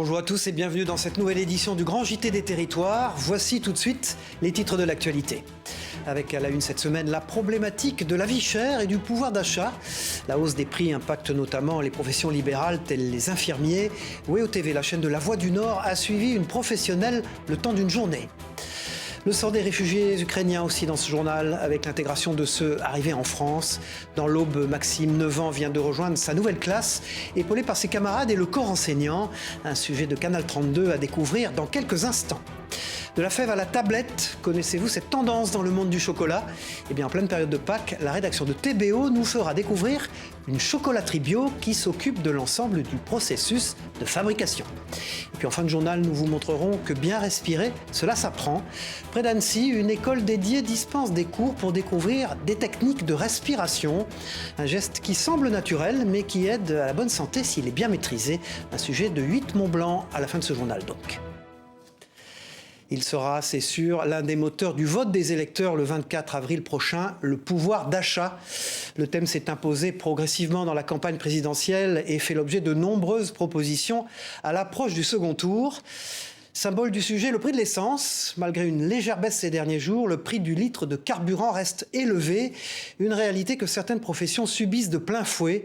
Bonjour à tous et bienvenue dans cette nouvelle édition du Grand JT des Territoires. Voici tout de suite les titres de l'actualité. Avec à la une cette semaine la problématique de la vie chère et du pouvoir d'achat. La hausse des prix impacte notamment les professions libérales telles les infirmiers. WEO TV, la chaîne de la Voix du Nord, a suivi une professionnelle le temps d'une journée. Le sort des réfugiés ukrainiens aussi dans ce journal, avec l'intégration de ceux arrivés en France. Dans l'Aube, Maxime, 9 ans, vient de rejoindre sa nouvelle classe, épaulé par ses camarades et le corps enseignant. Un sujet de Canal 32 à découvrir dans quelques instants. De la fève à la tablette, connaissez-vous cette tendance dans le monde du chocolat ? Eh bien, en pleine période de Pâques, la rédaction de TBO nous fera découvrir une chocolaterie bio qui s'occupe de l'ensemble du processus de fabrication. Et puis en fin de journal, nous vous montrerons que bien respirer, cela s'apprend. Près d'Annecy, une école dédiée dispense des cours pour découvrir des techniques de respiration. Un geste qui semble naturel, mais qui aide à la bonne santé s'il est bien maîtrisé. Un sujet de 8 Mont-Blanc à la fin de ce journal donc. Il sera, c'est sûr, l'un des moteurs du vote des électeurs le 24 avril prochain, le pouvoir d'achat. Le thème s'est imposé progressivement dans la campagne présidentielle et fait l'objet de nombreuses propositions à l'approche du second tour. Symbole du sujet, le prix de l'essence. Malgré une légère baisse ces derniers jours, le prix du litre de carburant reste élevé. Une réalité que certaines professions subissent de plein fouet.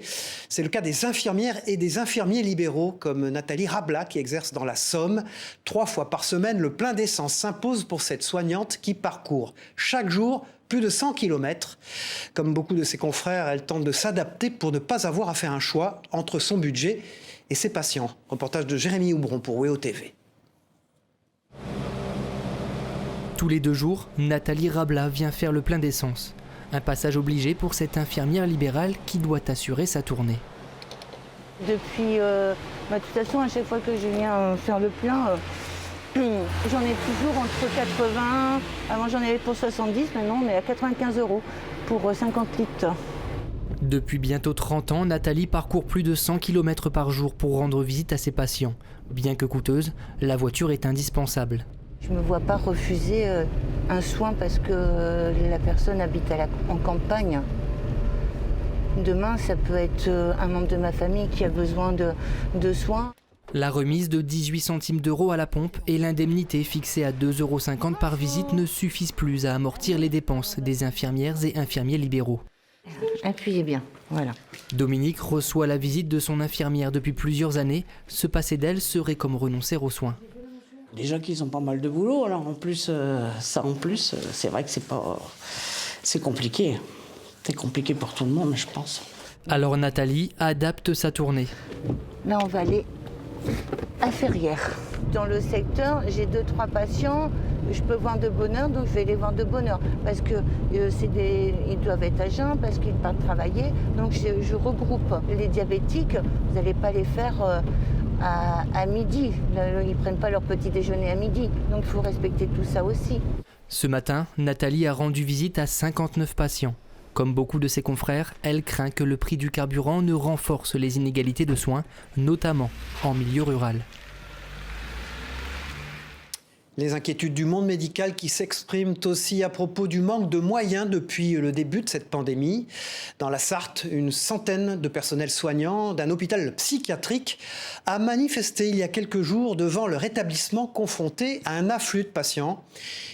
C'est le cas des infirmières et des infirmiers libéraux, comme Nathalie Rabla, qui exerce dans la Somme. 3 fois par semaine, le plein d'essence s'impose pour cette soignante qui parcourt chaque jour plus de 100 km. Comme beaucoup de ses confrères, elle tente de s'adapter pour ne pas avoir à faire un choix entre son budget et ses patients. Reportage de Jérémy Houbron pour WEO TV. Tous les 2 jours, Nathalie Rabla vient faire le plein d'essence. Un passage obligé pour cette infirmière libérale qui doit assurer sa tournée. Depuis, de toute façon, à chaque fois que je viens faire le plein, j'en ai toujours entre 80, avant j'en avais pour 70, maintenant on est à 95 € pour 50 litres. Depuis bientôt 30 ans, Nathalie parcourt plus de 100 km par jour pour rendre visite à ses patients. Bien que coûteuse, la voiture est indispensable. Je ne me vois pas refuser un soin parce que la personne habite en campagne. Demain, ça peut être un membre de ma famille qui a besoin de soins. La remise de 18 centimes d'euros à la pompe et l'indemnité fixée à 2,50 € par visite ne suffisent plus à amortir les dépenses des infirmières et infirmiers libéraux. Appuyez bien, voilà. Dominique reçoit la visite de son infirmière depuis plusieurs années. Se passer d'elle serait comme renoncer aux soins. Déjà qu'ils ont pas mal de boulot, alors en plus, c'est vrai que c'est compliqué. C'est compliqué pour tout le monde, je pense. Alors Nathalie adapte sa tournée. Là, on va aller à Ferrières. Dans le secteur, j'ai 2-3 patients, je peux voir de bonne heure, donc je vais les voir de bonne heure. Parce que ils doivent être à jeun, parce qu'ils partent travailler, donc je regroupe. Les diabétiques, vous n'allez pas les faire à midi. Ils ne prennent pas leur petit déjeuner à midi, donc il faut respecter tout ça aussi. Ce matin, Nathalie a rendu visite à 59 patients. Comme beaucoup de ses confrères, elle craint que le prix du carburant ne renforce les inégalités de soins, notamment en milieu rural. Les inquiétudes du monde médical qui s'expriment aussi à propos du manque de moyens depuis le début de cette pandémie. Dans la Sarthe, une centaine de personnels soignants d'un hôpital psychiatrique a manifesté il y a quelques jours devant leur établissement confronté à un afflux de patients.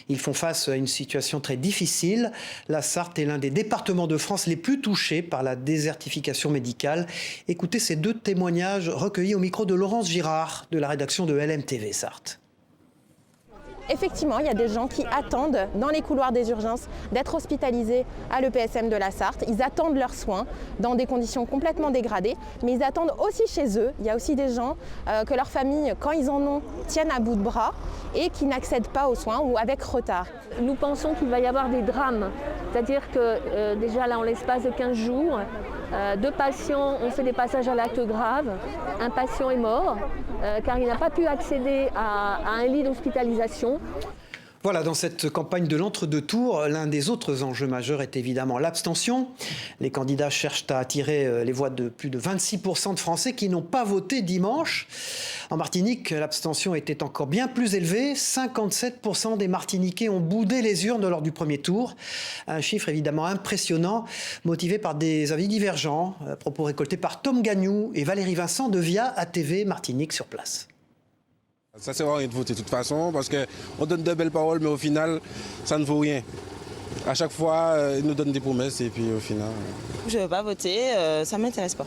Ils font face à une situation très difficile. La Sarthe est l'un des départements de France les plus touchés par la désertification médicale. Écoutez ces 2 témoignages recueillis au micro de Laurence Girard de la rédaction de LMTV Sarthe. Effectivement, il y a des gens qui attendent dans les couloirs des urgences d'être hospitalisés à l'EPSM de la Sarthe. Ils attendent leurs soins dans des conditions complètement dégradées, mais ils attendent aussi chez eux. Il y a aussi des gens que leurs familles, quand ils en ont, tiennent à bout de bras et qui n'accèdent pas aux soins ou avec retard. Nous pensons qu'il va y avoir des drames, c'est-à-dire que déjà là, en l'espace de 15 jours, 2 patients ont fait des passages à l'acte grave. Un patient est mort car il n'a pas pu accéder à un lit d'hospitalisation. Voilà, dans cette campagne de l'entre-deux tours, l'un des autres enjeux majeurs est évidemment l'abstention. Les candidats cherchent à attirer les voix de plus de 26% de Français qui n'ont pas voté dimanche. En Martinique, l'abstention était encore bien plus élevée. 57% des Martiniquais ont boudé les urnes lors du premier tour. Un chiffre évidemment impressionnant, motivé par des avis divergents. Propos récoltés par Tom Gagnou et Valérie Vincent de VIA ATV Martinique sur place. Ça sert à rien de voter de toute façon parce qu'on donne de belles paroles mais au final ça ne vaut rien. À chaque fois ils nous donnent des promesses et puis au final... Je ne veux pas voter, ça ne m'intéresse pas.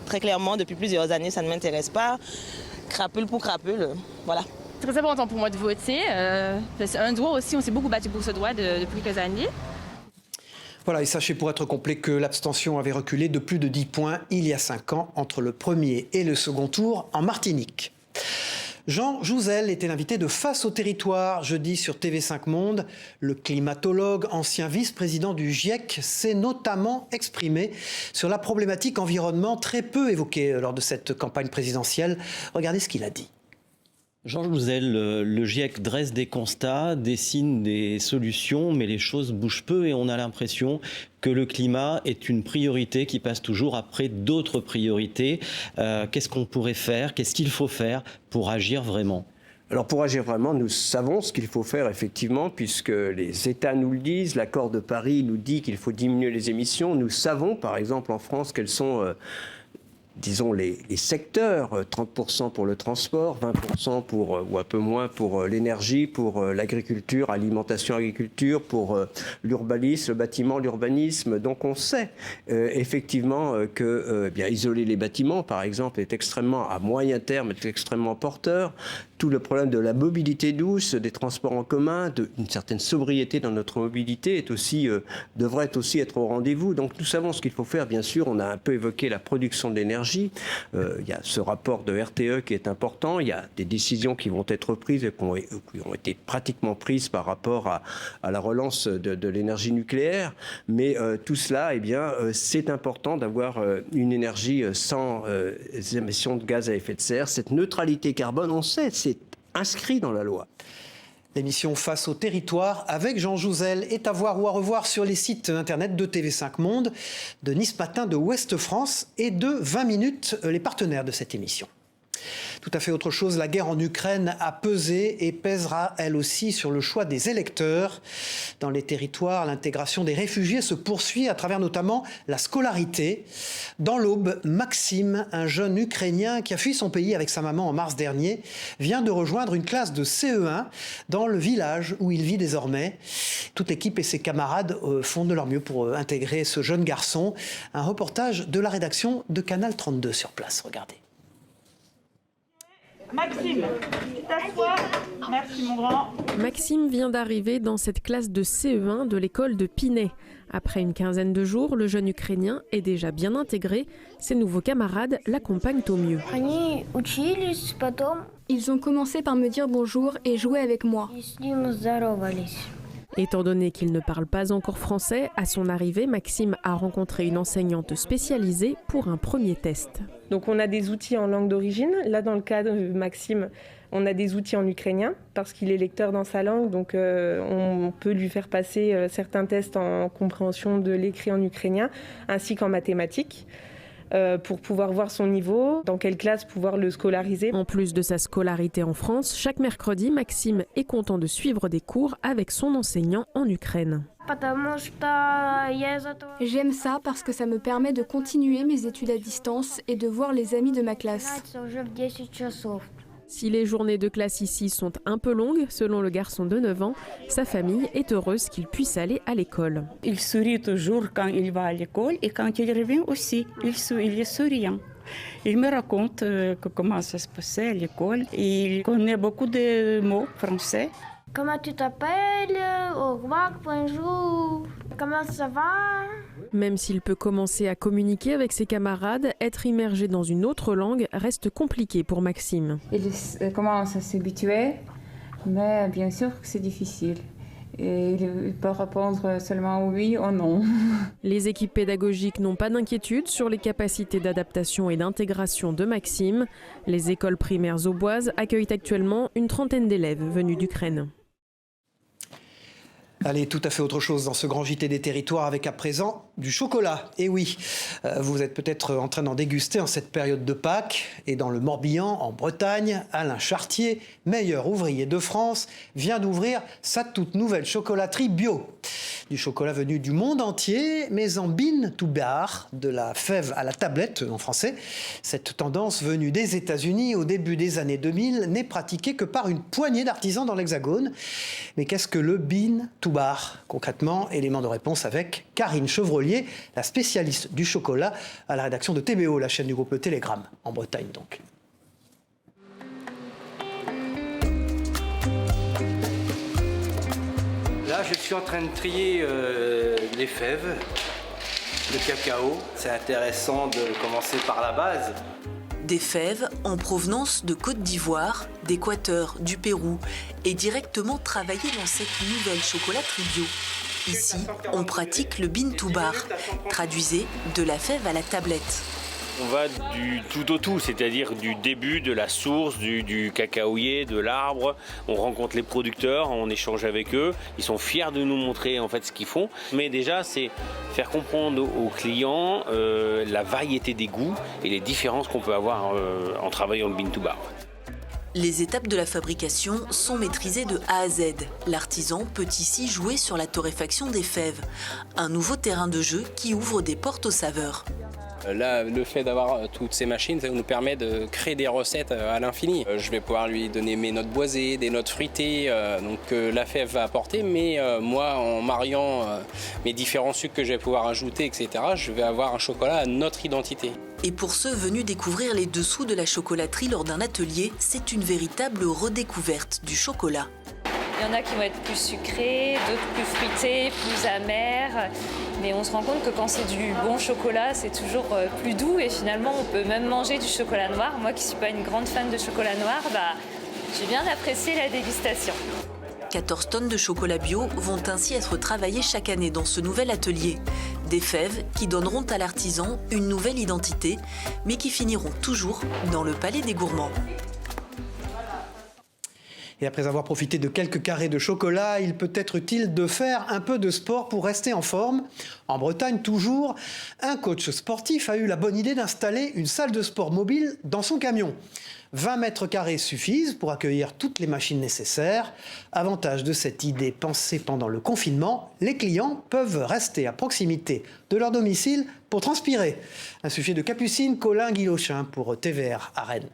Très clairement, depuis plusieurs années, ça ne m'intéresse pas. Crapule pour crapule, voilà. C'est très important pour moi de voter. C'est un droit aussi, on s'est beaucoup battu pour ce droit depuis quelques années. Voilà, et sachez pour être complet que l'abstention avait reculé de plus de 10 points il y a 5 ans entre le premier et le second tour en Martinique. Jean Jouzel était l'invité de Face au territoire jeudi sur TV5 Monde. Le climatologue, ancien vice-président du GIEC, s'est notamment exprimé sur la problématique environnement très peu évoquée lors de cette campagne présidentielle. Regardez ce qu'il a dit. Jean Jouzel, le GIEC dresse des constats, dessine des solutions, mais les choses bougent peu et on a l'impression que le climat est une priorité qui passe toujours après d'autres priorités. Qu'est-ce qu'on pourrait faire? Qu'est-ce qu'il faut faire pour agir vraiment? Alors pour agir vraiment, nous savons ce qu'il faut faire effectivement, puisque les États nous le disent, l'accord de Paris nous dit qu'il faut diminuer les émissions. Nous savons par exemple en France quelles sont... disons les secteurs, 30% pour le transport, 20% pour, ou un peu moins pour l'énergie, pour l'agriculture, alimentation, agriculture, pour l'urbanisme, le bâtiment, l'urbanisme. Donc on sait effectivement que bien, isoler les bâtiments, par exemple, est extrêmement, à moyen terme, est extrêmement porteur. Tout le problème de la mobilité douce, des transports en commun, d'une certaine sobriété dans notre mobilité est aussi, devrait aussi être au rendez-vous. Donc nous savons ce qu'il faut faire, bien sûr. On a un peu évoqué la production de l'énergie. Il y a ce rapport de RTE qui est important. Il y a des décisions qui vont être prises et qui ont été pratiquement prises par rapport à la relance de l'énergie nucléaire. Mais tout cela, eh bien, c'est important d'avoir une énergie sans émissions de gaz à effet de serre. Cette neutralité carbone, on sait, c'est inscrit dans la loi. L'émission Face au territoire avec Jean Jouzel est à voir ou à revoir sur les sites internet de TV5 Monde, de Nice Matin, de Ouest France et de 20 minutes, les partenaires de cette émission. Tout à fait autre chose, la guerre en Ukraine a pesé et pèsera elle aussi sur le choix des électeurs. Dans les territoires, l'intégration des réfugiés se poursuit à travers notamment la scolarité. Dans l'Aube, Maxime, un jeune Ukrainien qui a fui son pays avec sa maman en mars dernier, vient de rejoindre une classe de CE1 dans le village où il vit désormais. Toute l'équipe et ses camarades font de leur mieux pour intégrer ce jeune garçon. Un reportage de la rédaction de Canal 32 sur place. Regardez. Maxime, t'assois. Merci mon grand. Maxime vient d'arriver dans cette classe de CE1 de l'école de Pinay. Après une quinzaine de jours, le jeune Ukrainien est déjà bien intégré. Ses nouveaux camarades l'accompagnent au mieux. Ils ont commencé par me dire bonjour et jouer avec moi. Étant donné qu'il ne parle pas encore français, à son arrivée, Maxime a rencontré une enseignante spécialisée pour un premier test. Donc on a des outils en langue d'origine. Là, dans le cas de Maxime, on a des outils en ukrainien parce qu'il est lecteur dans sa langue. Donc on peut lui faire passer certains tests en compréhension de l'écrit en ukrainien ainsi qu'en mathématiques. Pour pouvoir voir son niveau, dans quelle classe pouvoir le scolariser. En plus de sa scolarité en France, chaque mercredi, Maxime est content de suivre des cours avec son enseignant en Ukraine. J'aime ça parce que ça me permet de continuer mes études à distance et de voir les amis de ma classe. Si les journées de classe ici sont un peu longues, selon le garçon de 9 ans, sa famille est heureuse qu'il puisse aller à l'école. Il sourit toujours quand il va à l'école et quand il revient aussi, il est souriant. Il me raconte comment ça se passait à l'école. Il connaît beaucoup de mots français. Comment tu t'appelles? Au revoir, bonjour. Comment ça va? Même s'il peut commencer à communiquer avec ses camarades, être immergé dans une autre langue reste compliqué pour Maxime. Il commence à s'habituer, mais bien sûr que c'est difficile. Et il peut répondre seulement oui ou non. Les équipes pédagogiques n'ont pas d'inquiétude sur les capacités d'adaptation et d'intégration de Maxime. Les écoles primaires auboises accueillent actuellement une trentaine d'élèves venus d'Ukraine. Allez, tout à fait autre chose dans ce grand JT des territoires avec à présent Du chocolat, et oui, vous êtes peut-être en train d'en déguster en cette période de Pâques. Et dans le Morbihan, en Bretagne, Alain Chartier, meilleur ouvrier de France, vient d'ouvrir sa toute nouvelle chocolaterie bio. Du chocolat venu du monde entier, mais en bean to bar, de la fève à la tablette en français. Cette tendance venue des États-Unis au début des années 2000 n'est pratiquée que par une poignée d'artisans dans l'Hexagone. Mais qu'est-ce que le bean to bar concrètement? Élément de réponse avec Karine Chevrolier, la spécialiste du chocolat à la rédaction de TBO, la chaîne du groupe Le Télégramme, en Bretagne donc. Là, je suis en train de trier les fèves, le cacao. C'est intéressant de commencer par la base. Des fèves en provenance de Côte d'Ivoire, d'Équateur, du Pérou et directement travaillées dans cette nouvelle chocolaterie bio. Ici, on pratique le bean to bar, traduisez de la fève à la tablette. On va du tout au tout, c'est-à-dire du début, de la source, du cacaoyer, de l'arbre. On rencontre les producteurs, on échange avec eux. Ils sont fiers de nous montrer en fait ce qu'ils font. Mais déjà, c'est faire comprendre aux clients la variété des goûts et les différences qu'on peut avoir en travaillant le bean to bar. Les étapes de la fabrication sont maîtrisées de A à Z. L'artisan peut ici jouer sur la torréfaction des fèves, un nouveau terrain de jeu qui ouvre des portes aux saveurs. Là, le fait d'avoir toutes ces machines, ça nous permet de créer des recettes à l'infini. Je vais pouvoir lui donner mes notes boisées, des notes fruitées, donc la fève va apporter, mais moi, en mariant mes différents sucres que je vais pouvoir ajouter, etc., je vais avoir un chocolat à notre identité. Et pour ceux venus découvrir les dessous de la chocolaterie lors d'un atelier, c'est une véritable redécouverte du chocolat. Il y en a qui vont être plus sucrés, d'autres plus fruités, plus amers. Mais on se rend compte que quand c'est du bon chocolat, c'est toujours plus doux. Et finalement, on peut même manger du chocolat noir. Moi qui ne suis pas une grande fan de chocolat noir, j'ai bien apprécié la dégustation. 14 tonnes de chocolat bio vont ainsi être travaillées chaque année dans ce nouvel atelier. Des fèves qui donneront à l'artisan une nouvelle identité, mais qui finiront toujours dans le palais des gourmands. Et après avoir profité de quelques carrés de chocolat, il peut être utile de faire un peu de sport pour rester en forme. En Bretagne, toujours, un coach sportif a eu la bonne idée d'installer une salle de sport mobile dans son camion. 20 mètres carrés suffisent pour accueillir toutes les machines nécessaires. Avantage de cette idée pensée pendant le confinement, les clients peuvent rester à proximité de leur domicile pour transpirer. Un sujet de Capucine Colin-Guilochin pour TVR à Rennes.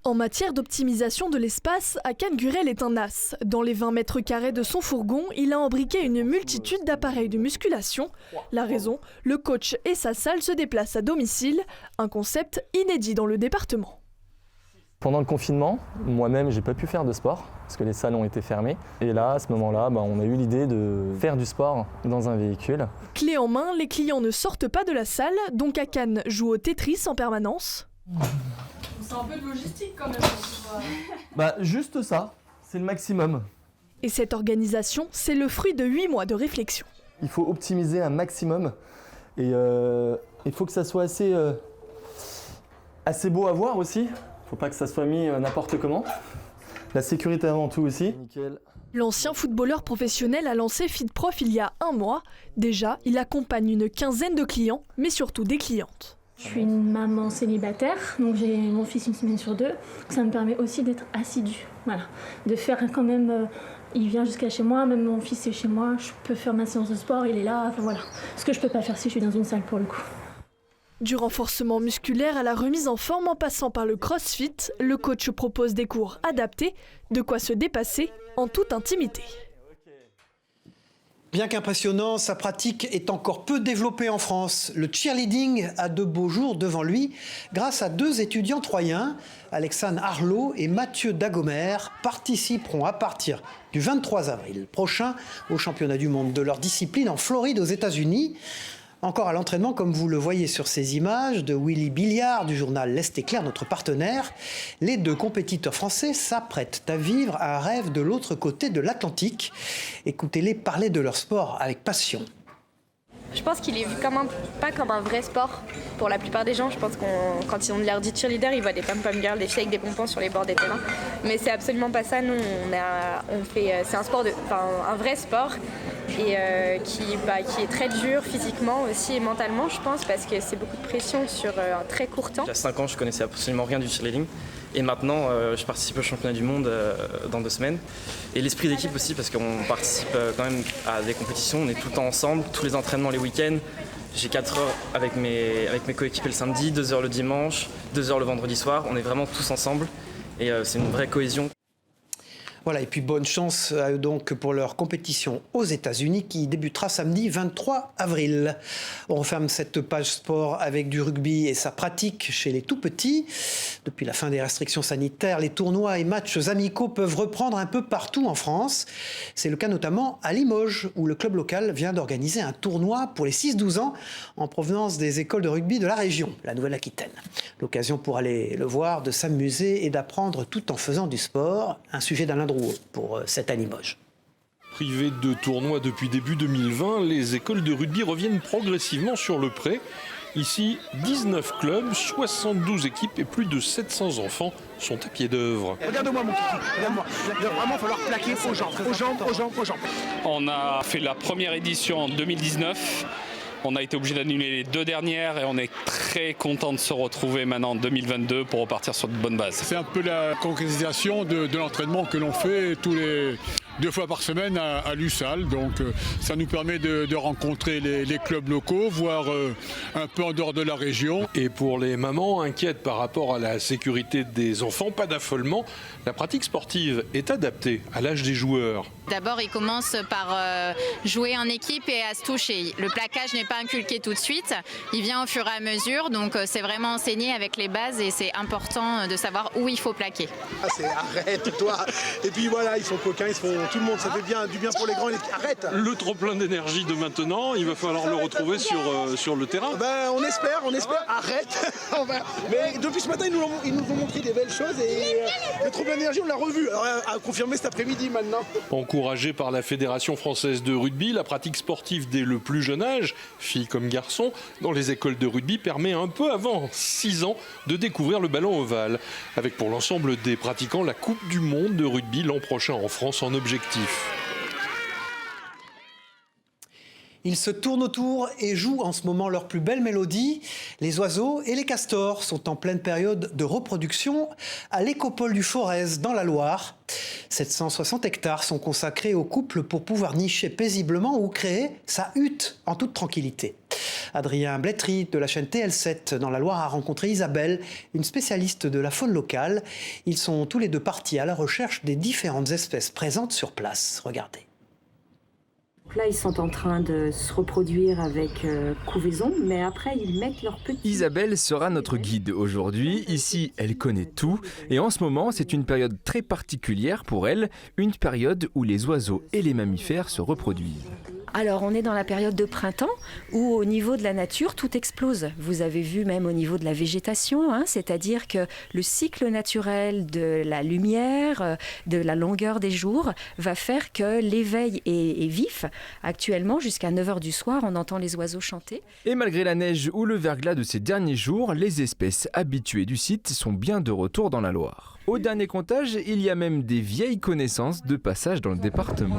En matière d'optimisation de l'espace, Akan Gurel est un as. Dans les 20 mètres carrés de son fourgon, il a embriqué une multitude d'appareils de musculation. La raison, le coach et sa salle se déplacent à domicile, un concept inédit dans le département. Pendant le confinement, moi-même, j'ai pas pu faire de sport parce que les salles ont été fermées. Et là, à ce moment-là, on a eu l'idée de faire du sport dans un véhicule. Clé en main, les clients ne sortent pas de la salle, donc Akan joue au Tetris en permanence. C'est un peu de logistique quand même. Juste ça, c'est le maximum. Et cette organisation, c'est le fruit de 8 mois de réflexion. Il faut optimiser un maximum et il faut que ça soit assez beau à voir aussi. Il ne faut pas que ça soit mis n'importe comment. La sécurité avant tout aussi. Nickel. L'ancien footballeur professionnel a lancé FitProf il y a 1 mois. Déjà, il accompagne une quinzaine de clients, mais surtout des clientes. Je suis une maman célibataire, donc j'ai mon fils une semaine sur 2. Ça me permet aussi d'être assidue, de faire quand même. Il vient jusqu'à chez moi, même mon fils est chez moi. Je peux faire ma séance de sport, il est là. Ce que je peux pas faire si je suis dans une salle pour le coup. Du renforcement musculaire à la remise en forme en passant par le crossfit, le coach propose des cours adaptés, de quoi se dépasser en toute intimité. Bien qu'impressionnant, sa pratique est encore peu développée en France. Le cheerleading a de beaux jours devant lui grâce à 2 étudiants troyens. Alexandre Arlot et Mathieu Dagomer participeront à partir du 23 avril prochain au championnat du monde de leur discipline en Floride aux États-Unis. Encore à l'entraînement, comme vous le voyez sur ces images de Willy Billiard du journal L'Est éclair, notre partenaire, les 2 compétiteurs français s'apprêtent à vivre un rêve de l'autre côté de l'Atlantique. Écoutez-les parler de leur sport avec passion. Je pense qu'il est vu pas comme un vrai sport pour la plupart des gens. Je pense quand ils ont l'air dit cheerleader, ils voient des pom-pom girls, des filles avec des pompons sur les bords des terrains. Mais c'est absolument pas ça. Nous, c'est un sport, un vrai sport et qui est très dur physiquement aussi et mentalement, je pense, parce que c'est beaucoup de pression sur un très court temps. Il y a 5 ans, je connaissais absolument rien du cheerleading. Et maintenant, je participe au championnat du monde dans 2 semaines. Et l'esprit d'équipe aussi, parce qu'on participe quand même à des compétitions, on est tout le temps ensemble, tous les entraînements les week-ends. J'ai 4 heures avec mes coéquipiers le samedi, 2 heures le dimanche, 2 heures le vendredi soir. On est vraiment tous ensemble et c'est une vraie cohésion. Voilà, et puis bonne chance à eux donc pour leur compétition aux États-Unis qui débutera samedi 23 avril. On referme cette page sport avec du rugby et sa pratique chez les tout-petits. Depuis la fin des restrictions sanitaires, les tournois et matchs amicaux peuvent reprendre un peu partout en France. C'est le cas notamment à Limoges, où le club local vient d'organiser un tournoi pour les 6-12 ans en provenance des écoles de rugby de la région, la Nouvelle-Aquitaine. L'occasion pour aller le voir, de s'amuser et d'apprendre tout en faisant du sport. Un sujet d'Alain pour cette à Limoges. Privées de tournois depuis début 2020, les écoles de rugby reviennent progressivement sur le pré. Ici, 19 clubs, 72 équipes et plus de 700 enfants sont à pied d'œuvre. Regarde-moi mon kiki, regarde-moi. Il va vraiment falloir plaquer aux jambes. On a fait la première édition en 2019. On a été obligé d'annuler les 2 dernières et on est très content de se retrouver maintenant en 2022 pour repartir sur de bonnes bases. C'est un peu la concrétisation de l'entraînement que l'on fait tous les 2 fois par semaine à l'USAL. Donc ça nous permet de rencontrer les clubs locaux, voire un peu en dehors de la région. Et pour les mamans inquiètes par rapport à la sécurité des enfants, pas d'affolement. La pratique sportive est adaptée à l'âge des joueurs. D'abord, ils commencent par jouer en équipe et à se toucher. Le plaquage n'est pas inculqué tout de suite, il vient au fur et à mesure, donc c'est vraiment enseigné avec les bases et c'est important de savoir où il faut plaquer. Arrête toi. Et puis voilà, ils sont coquins, tout le monde, ça fait du bien pour les grands. Arrête. Le trop plein d'énergie de maintenant, il va falloir le retrouver sur le terrain. On espère. Arrête. Mais depuis ce matin, ils nous ont montré des belles choses et le trop plein d'énergie, on l'a revu. Alors à confirmer cet après-midi maintenant. Encouragé par la Fédération française de rugby, la pratique sportive dès le plus jeune âge, filles comme garçons, dans les écoles de rugby permet un peu avant 6 ans de découvrir le ballon ovale. Avec pour l'ensemble des pratiquants la Coupe du Monde de rugby l'an prochain en France en objectif. Ils se tournent autour et jouent en ce moment leur plus belle mélodie. Les oiseaux et les castors sont en pleine période de reproduction à l'Écopole du Forez dans la Loire. 760 hectares sont consacrés aux couples pour pouvoir nicher paisiblement ou créer sa hutte en toute tranquillité. Adrien Blétry de la chaîne TL7 dans la Loire a rencontré Isabelle, une spécialiste de la faune locale. Ils sont tous les deux partis à la recherche des différentes espèces présentes sur place. Regardez. Là, ils sont en train de se reproduire avec couvaison, mais après, ils mettent leurs petits... Isabelle sera notre guide aujourd'hui. Ici, elle connaît tout. Et en ce moment, c'est une période très particulière pour elle, une période où les oiseaux et les mammifères se reproduisent. Alors, on est dans la période de printemps où, au niveau de la nature, tout explose. Vous avez vu même au niveau de la végétation, c'est-à-dire que le cycle naturel de la lumière, de la longueur des jours, va faire que l'éveil est vif. Actuellement, jusqu'à 9h du soir, on entend les oiseaux chanter. Et malgré la neige ou le verglas de ces derniers jours, les espèces habituées du site sont bien de retour dans la Loire. Au dernier comptage, il y a même des vieilles connaissances de passage dans le département.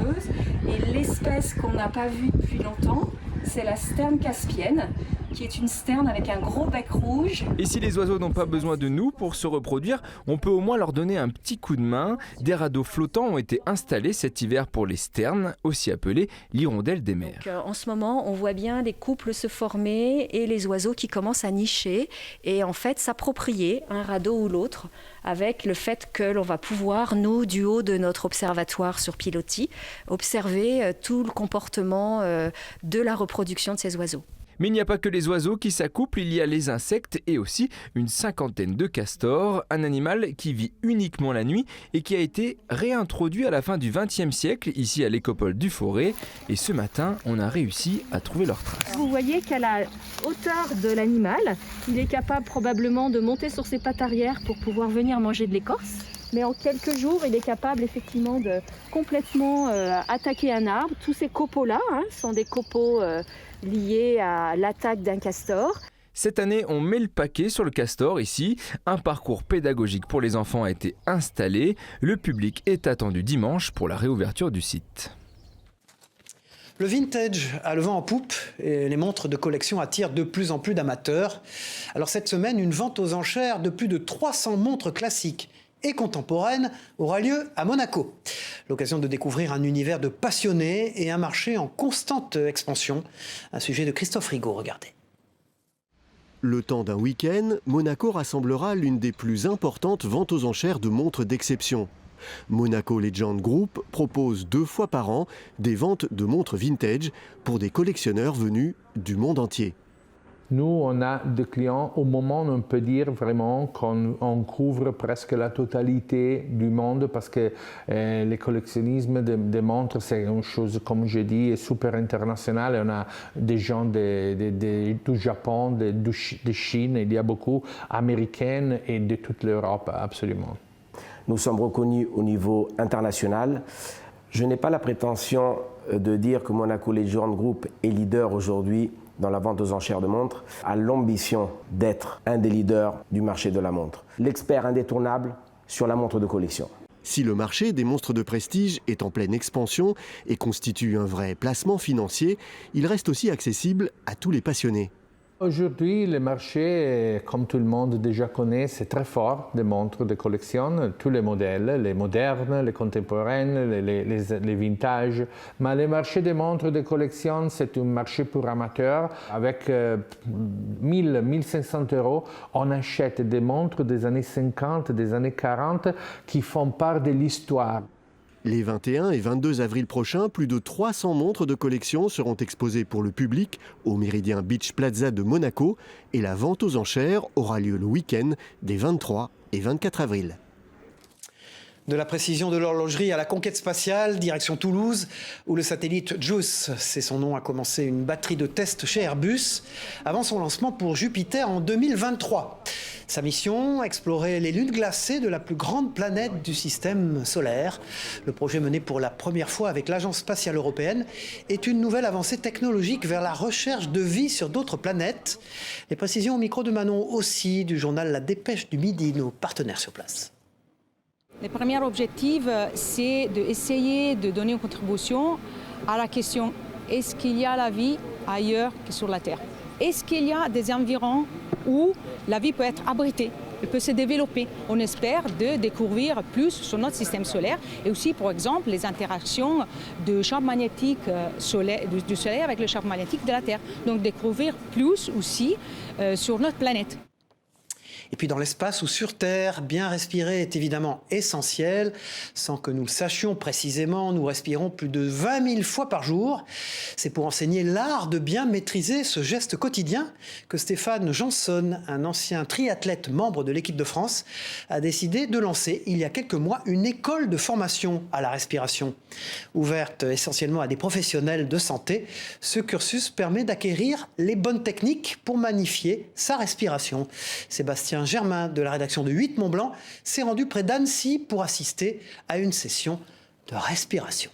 Et l'espèce qu'on n'a pas vue depuis longtemps, c'est la sterne caspienne, qui est une sterne avec un gros bec rouge. Et si les oiseaux n'ont pas besoin de nous pour se reproduire, on peut au moins leur donner un petit coup de main. Des radeaux flottants ont été installés cet hiver pour les sternes, aussi appelées l'hirondelle des mers. Donc, en ce moment, on voit bien des couples se former et les oiseaux qui commencent à nicher et en fait s'approprier un radeau ou l'autre avec le fait que l'on va pouvoir, nous, du haut de notre observatoire sur pilotis, observer tout le comportement de la reproduction de ces oiseaux. Mais il n'y a pas que les oiseaux qui s'accouplent, il y a les insectes et aussi une 50aine de castors, un animal qui vit uniquement la nuit et qui a été réintroduit à la fin du XXe siècle ici à l'Écopole du Forez. Et ce matin, on a réussi à trouver leurs traces. Vous voyez qu'à la hauteur de l'animal, il est capable probablement de monter sur ses pattes arrière pour pouvoir venir manger de l'écorce. Mais en quelques jours, il est capable effectivement de complètement attaquer un arbre. Tous ces copeaux-là sont des copeaux liés à l'attaque d'un castor. Cette année, on met le paquet sur le castor ici. Un parcours pédagogique pour les enfants a été installé. Le public est attendu dimanche pour la réouverture du site. Le vintage a le vent en poupe et les montres de collection attirent de plus en plus d'amateurs. Alors cette semaine, une vente aux enchères de plus de 300 montres classiques et contemporaines aura lieu à Monaco. L'occasion de découvrir un univers de passionnés et un marché en constante expansion. Un sujet de Christophe Rigaud, regardez. Le temps d'un week-end, Monaco rassemblera l'une des plus importantes ventes aux enchères de montres d'exception. Monaco Legend Group propose 2 fois par an des ventes de montres vintage pour des collectionneurs venus du monde entier. Nous, on a des clients, au moment on peut dire vraiment qu'on couvre presque la totalité du monde parce que le collectionnisme des montres, c'est une chose, comme je dis, super internationale. On a des gens du Japon, de Chine, il y a beaucoup, américaines et de toute l'Europe, absolument. Nous sommes reconnus au niveau international. Je n'ai pas la prétention de dire que Monaco Legend Group est leader aujourd'hui dans la vente aux enchères de montres, a l'ambition d'être un des leaders du marché de la montre. L'expert indétournable sur la montre de collection. Si le marché des monstres de prestige est en pleine expansion et constitue un vrai placement financier, il reste aussi accessible à tous les passionnés. Aujourd'hui, le marché, comme tout le monde déjà connaît, c'est très fort des montres de collection, tous les modèles, les modernes, les contemporaines, les vintage. Mais le marché des montres de collection, c'est un marché pour amateurs. Avec 1 500 €, on achète des montres des années 50, des années 40 qui font part de l'histoire. Les 21 et 22 avril prochains, plus de 300 montres de collection seront exposées pour le public au Méridien Beach Plaza de Monaco et la vente aux enchères aura lieu le week-end des 23 et 24 avril. De la précision de l'horlogerie à la conquête spatiale, direction Toulouse, où le satellite JUICE, c'est son nom, a commencé une batterie de tests chez Airbus, avant son lancement pour Jupiter en 2023. Sa mission, explorer les lunes glacées de la plus grande planète du système solaire. Le projet mené pour la première fois avec l'Agence spatiale européenne est une nouvelle avancée technologique vers la recherche de vie sur d'autres planètes. Les précisions au micro de Manon aussi, du journal La Dépêche du Midi, nos partenaires sur place. Le premier objectif, c'est d'essayer de donner une contribution à la question est-ce qu'il y a la vie ailleurs que sur la Terre? Est-ce qu'il y a des environs où la vie peut être abritée, elle peut se développer? On espère de découvrir plus sur notre système solaire et aussi, par exemple, les interactions du champ magnétique du Soleil avec le champ magnétique de la Terre. Donc découvrir plus aussi sur notre planète. Et puis dans l'espace ou sur Terre, bien respirer est évidemment essentiel. Sans que nous le sachions précisément, nous respirons plus de 20 000 fois par jour. C'est pour enseigner l'art de bien maîtriser ce geste quotidien que Stéphane Jansson, un ancien triathlète membre de l'équipe de France, a décidé de lancer il y a quelques mois une école de formation à la respiration. Ouverte essentiellement à des professionnels de santé, ce cursus permet d'acquérir les bonnes techniques pour magnifier sa respiration. Sébastien Germain de la rédaction de 8 Mont-Blanc s'est rendu près d'Annecy pour assister à une session de respiration.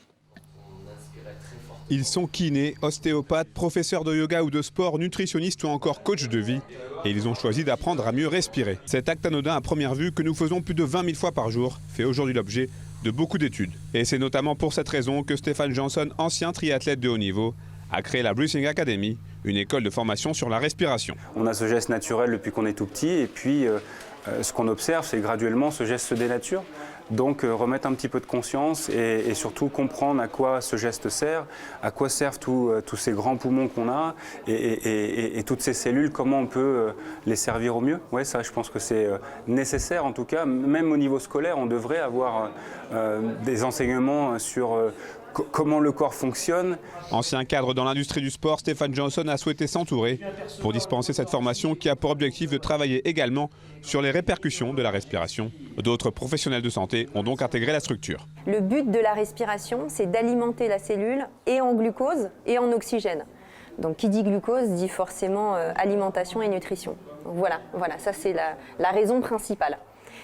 Ils sont kinés, ostéopathes, professeurs de yoga ou de sport, nutritionnistes ou encore coachs de vie. Et ils ont choisi d'apprendre à mieux respirer. Cet acte anodin à première vue que nous faisons plus de 20 000 fois par jour fait aujourd'hui l'objet de beaucoup d'études. Et c'est notamment pour cette raison que Stéphane Jansson, ancien triathlète de haut niveau, a créé la Breathing Academy, une école de formation sur la respiration. On a ce geste naturel depuis qu'on est tout petit et puis ce qu'on observe, c'est graduellement ce geste se dénature. Donc remettre un petit peu de conscience et surtout comprendre à quoi ce geste sert, à quoi servent tous ces grands poumons qu'on a et toutes ces cellules, comment on peut les servir au mieux. Ouais, ça je pense que c'est nécessaire en tout cas, même au niveau scolaire, on devrait avoir des enseignements sur comment le corps fonctionne. Ancien cadre dans l'industrie du sport, Stéphane Jansson a souhaité s'entourer pour dispenser cette formation qui a pour objectif de travailler également sur les répercussions de la respiration. D'autres professionnels de santé ont donc intégré la structure. Le but de la respiration, c'est d'alimenter la cellule et en glucose et en oxygène. Donc qui dit glucose dit forcément alimentation et nutrition. Donc voilà, ça c'est la raison principale.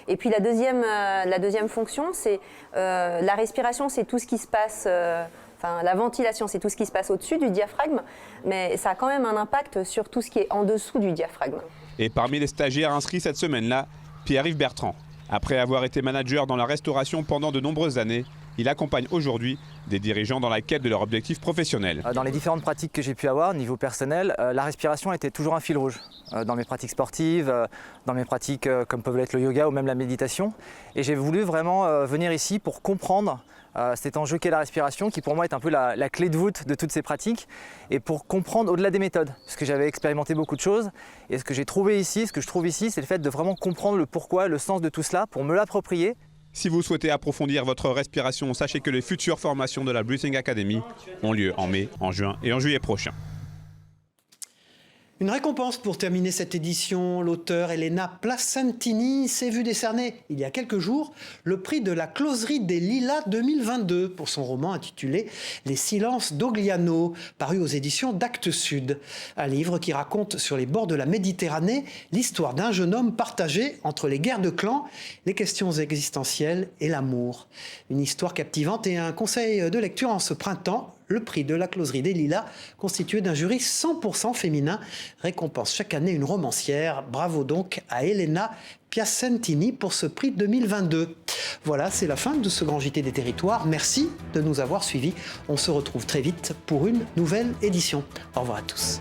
Et puis la deuxième fonction, c'est la respiration, c'est tout ce qui se passe, la ventilation, c'est tout ce qui se passe au-dessus du diaphragme, mais ça a quand même un impact sur tout ce qui est en dessous du diaphragme. Et parmi les stagiaires inscrits cette semaine-là, Pierre-Yves Bertrand. Après avoir été manager dans la restauration pendant de nombreuses années, il accompagne aujourd'hui des dirigeants dans la quête de leur objectif professionnel. Dans les différentes pratiques que j'ai pu avoir, niveau personnel, la respiration était toujours un fil rouge. Dans mes pratiques sportives, dans mes pratiques comme peuvent l'être le yoga ou même la méditation. Et j'ai voulu vraiment venir ici pour comprendre cet enjeu qu'est la respiration, qui pour moi est un peu la clé de voûte de toutes ces pratiques, et pour comprendre au-delà des méthodes, parce que j'avais expérimenté beaucoup de choses, et ce que j'ai trouvé ici, ce que je trouve ici, c'est le fait de vraiment comprendre le pourquoi, le sens de tout cela, pour me l'approprier. Si vous souhaitez approfondir votre respiration, sachez que les futures formations de la Breathing Academy ont lieu en mai, en juin et en juillet prochain. Une récompense pour terminer cette édition. L'auteur Elena Placentini s'est vu décerner il y a quelques jours le prix de la Closerie des Lilas 2022 pour son roman intitulé Les Silences d'Ogliano, paru aux éditions d'Actes Sud. Un livre qui raconte sur les bords de la Méditerranée l'histoire d'un jeune homme partagé entre les guerres de clans, les questions existentielles et l'amour. Une histoire captivante et un conseil de lecture en ce printemps. Le prix de la Closerie des Lilas, constitué d'un jury 100% féminin, récompense chaque année une romancière. Bravo donc à Elena Piacentini pour ce prix 2022. Voilà, c'est la fin de ce Grand JT des Territoires. Merci de nous avoir suivis. On se retrouve très vite pour une nouvelle édition. Au revoir à tous.